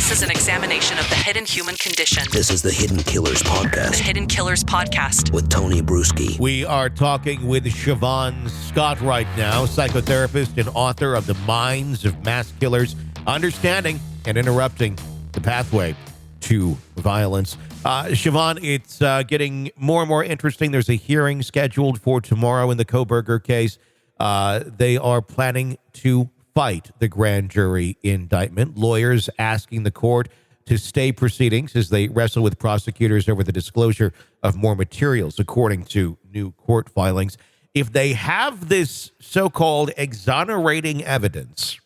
This is an examination of the hidden human condition. This is the Hidden Killers Podcast. The Hidden Killers Podcast. With Tony Brueski. We are talking with Shavaun Scott right now, psychotherapist and author of The Minds of Mass Killers, Understanding and Interrupting the Pathway to Violence. Shavaun, it's getting more and more interesting. There's a hearing scheduled for tomorrow in the Kohberger case. They are planning to fight the grand jury indictment. Lawyers asking the court to stay proceedings as they wrestle with prosecutors over the disclosure of more materials, according to new court filings. If they have this so-called exonerating evidence,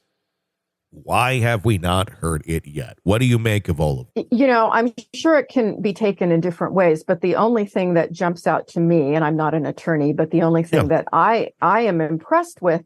why have we not heard it yet? What do you make of all of it? You know, I'm sure it can be taken in different ways, but the only thing that jumps out to me, and I'm not an attorney, but the only thing that I am impressed with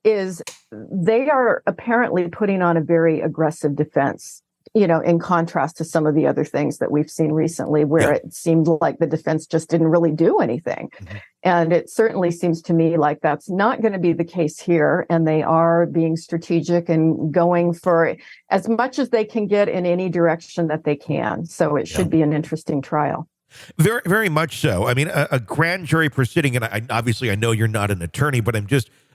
is they are apparently putting on a very aggressive defense, you know, in contrast to some of the other things that we've seen recently where it seemed like the defense just didn't really do anything. Mm-hmm. And it certainly seems to me like that's not going to be the case here. And they are being strategic and going for as much as they can get in any direction that they can. So it should be an interesting trial. Very, very much so. I mean, a grand jury proceeding, and I know you're not an attorney, but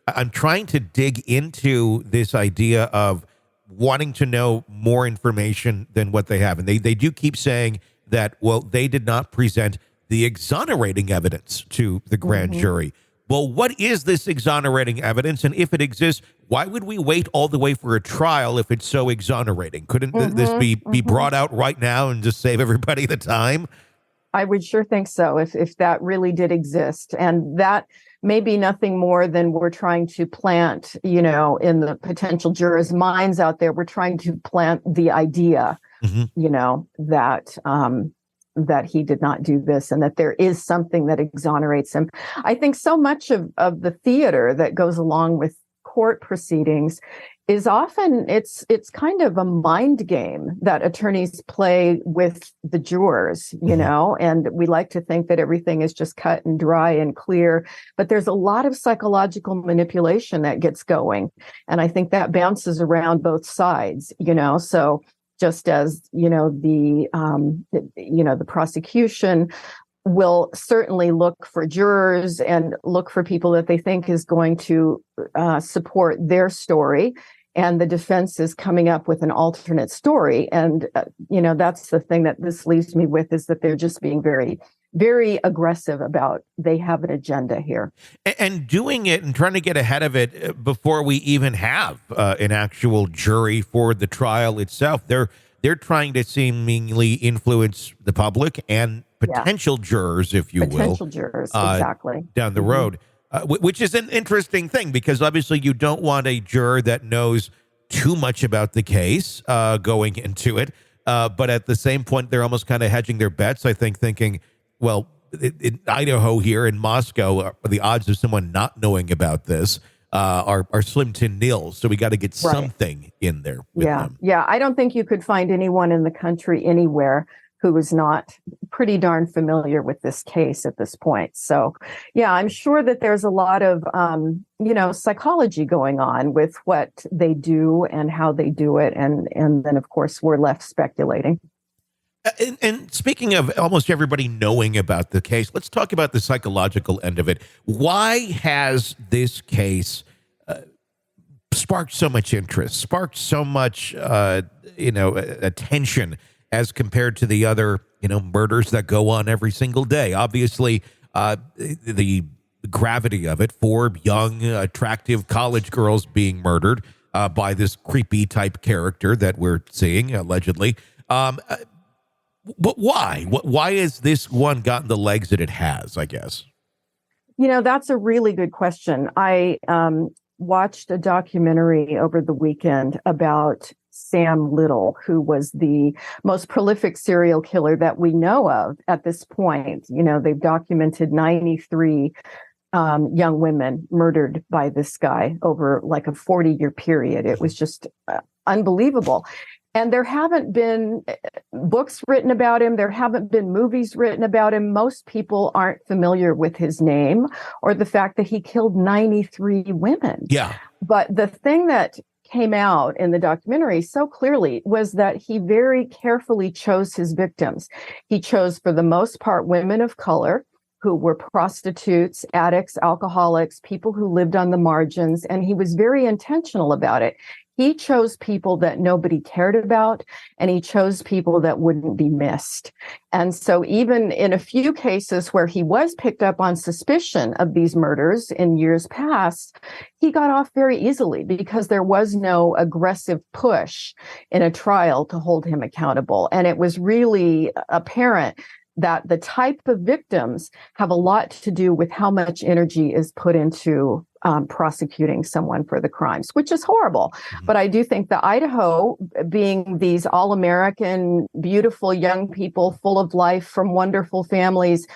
I'm trying to dig into this idea of wanting to know more information than what they have. And they do keep saying that, well, they did not present the exonerating evidence to the grand jury. Well, what is this exonerating evidence? And if it exists, why would we wait all the way for a trial if it's so exonerating? Couldn't this be brought out right now and just save everybody the time? I would sure think so, if that really did exist. And that may be nothing more than we're trying to plant, you know, in the potential jurors' minds out there. We're trying to plant the idea, you know, that he did not do this and that there is something that exonerates him. I think so much of the theater that goes along with court proceedings is often it's kind of a mind game that attorneys play with the jurors, you know, and we like to think that everything is just cut and dry and clear, but there's a lot of psychological manipulation that gets going. And I think that bounces around both sides, you know, so just as, you know, the prosecution will certainly look for jurors and look for people that they think is going to support their story. And the defense is coming up with an alternate story. And, you know, that's the thing that this leaves me with is that they're just being very, very aggressive about they have an agenda here. And doing it and trying to get ahead of it before we even have an actual jury for the trial itself. They're trying to seemingly influence the public and potential jurors, if you will. Potential jurors, exactly. Down the road. Which is an interesting thing because obviously you don't want a juror that knows too much about the case going into it. But at the same point, they're almost kind of hedging their bets, I think, thinking, well, in Idaho here in Moscow, the odds of someone not knowing about this are slim to nil. So we got to get something in there with them. Yeah, I don't think you could find anyone in the country anywhere who is not pretty darn familiar with this case at this point. So, yeah, I'm sure that there's a lot of, you know, psychology going on with what they do and how they do it. And then, of course, we're left speculating. And speaking of almost everybody knowing about the case, let's talk about the psychological end of it. Why has this case sparked so much interest, sparked so much, attention as compared to the other, murders that go on every single day? Obviously, the gravity of it, 4 young, attractive college girls being murdered by this creepy type character that we're seeing, allegedly. But why? Why has this one gotten the legs that it has, I guess? That's a really good question. I watched a documentary over the weekend about Sam Little, who was the most prolific serial killer that we know of at this point. They've documented 93 young women murdered by this guy over like a 40-year period. It was just unbelievable. And there haven't been books written about him. There haven't been movies written about him. Most people aren't familiar with his name or the fact that he killed 93 women. Yeah. But the thing that came out in the documentary so clearly was that he very carefully chose his victims. He chose, for the most part, women of color who were prostitutes, addicts, alcoholics, people who lived on the margins, and he was very intentional about it. He chose people that nobody cared about, and he chose people that wouldn't be missed. And so even in a few cases where he was picked up on suspicion of these murders in years past, he got off very easily because there was no aggressive push in a trial to hold him accountable. And it was really apparent that the type of victims have a lot to do with how much energy is put into prosecuting someone for the crimes, which is horrible. But I do think that Idaho, being these all-American, beautiful young people full of life from wonderful families,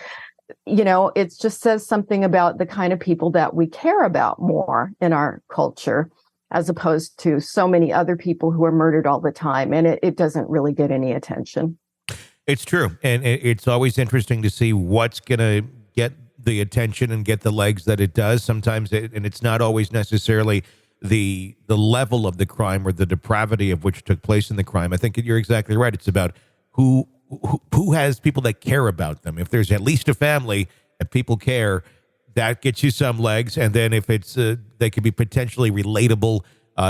it just says something about the kind of people that we care about more in our culture, as opposed to so many other people who are murdered all the time. And it doesn't really get any attention. It's true. And it's always interesting to see what's going to get the attention and get the legs that it does. Sometimes, and it's not always necessarily the level of the crime or the depravity of which took place in the crime. I think you're exactly right. It's about who has people that care about them. If there's at least a family that people care, that gets you some legs. And then if it's they could be potentially relatable.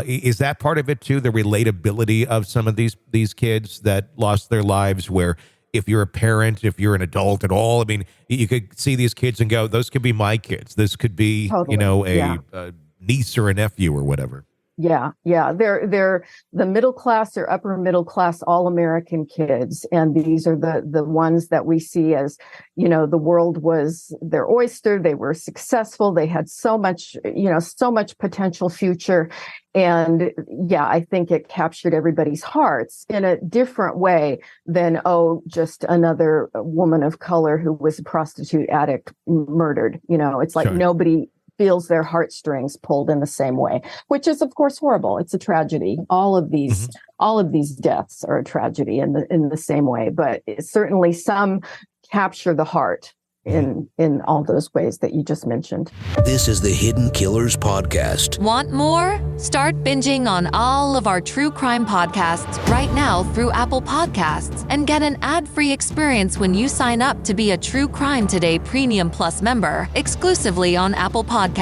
Is that part of it too? The relatability of some of these kids that lost their lives, where if you're a parent, if you're an adult at all, I mean, you could see these kids and go, those could be my kids. This could be, totally. A niece or a nephew or whatever. Yeah. They're the middle class or upper middle class all-American kids. And these are the ones that we see as, the world was their oyster. They were successful. They had so much potential future. And yeah, I think it captured everybody's hearts in a different way than, just another woman of color who was a prostitute addict murdered. It's like Sure. Nobody feels their heartstrings pulled in the same way, which is of course horrible. It's a tragedy. All of these deaths are a tragedy in the same way, but certainly some capture the heart in all those ways that you just mentioned. This is the Hidden Killers Podcast. Want more? Start binging on all of our true crime podcasts right now through Apple Podcasts and get an ad-free experience when you sign up to be a True Crime Today Premium Plus member exclusively on Apple Podcasts.